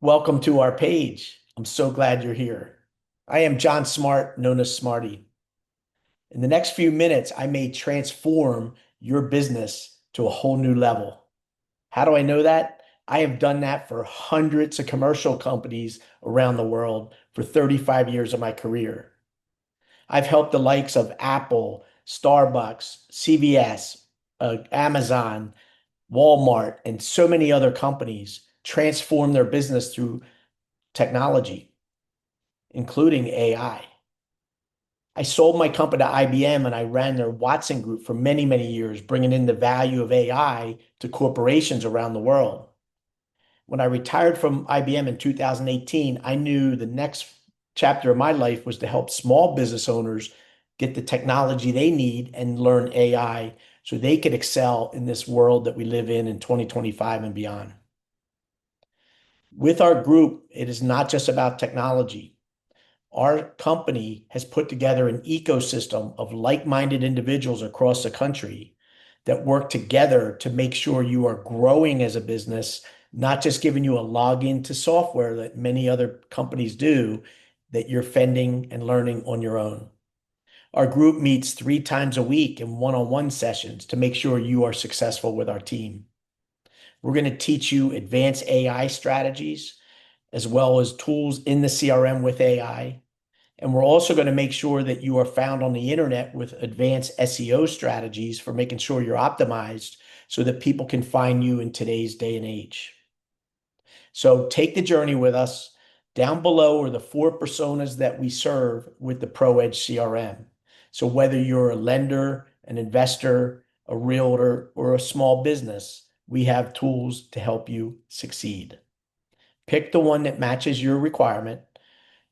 Welcome to our page. I'm so glad you're here. I am John Smart, known as Smarty. In the next few minutes, I may transform your business to a whole new level. How do I know that? I have done that for hundreds of commercial companies around the world for 35 years of my career. I've helped the likes of Apple, Starbucks, CVS, Amazon, Walmart, and so many other companies transform their business through technology, including AI. I sold my company to IBM and I ran their Watson group for many, many years, bringing in the value of AI to corporations around the world. When I retired from IBM in 2018, I knew the next chapter of my life was to help small business owners get the technology they need and learn AI so they could excel in this world that we live in 2025 and beyond. With our group, it is not just about technology. Our company has put together an ecosystem of like-minded individuals across the country that work together to make sure you are growing as a business, not just giving you a login to software that many other companies do, that you're fending and learning on your own. Our group meets 3 times a week in one-on-one sessions to make sure you are successful with our team. We're going to teach you advanced AI strategies as well as tools in the CRM with AI. And we're also going to make sure that you are found on the internet with advanced SEO strategies for making sure you're optimized so that people can find you in today's day and age. So take the journey with us. Down below are the 4 personas that we serve with the ProEdge CRM. So whether you're a lender, an investor, a realtor, or a small business, we have tools to help you succeed. Pick the one that matches your requirement.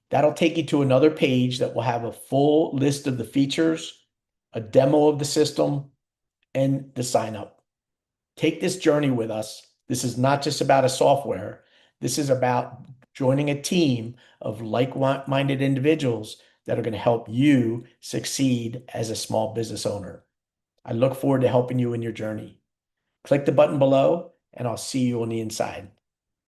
That'll take you to another page that will have a full list of the features, a demo of the system, and the sign up. Take this journey with us. This is not just about a software. This is about joining a team of like-minded individuals that are going to help you succeed as a small business owner. I look forward to helping you in your journey. Click the button below, and I'll see you on the inside.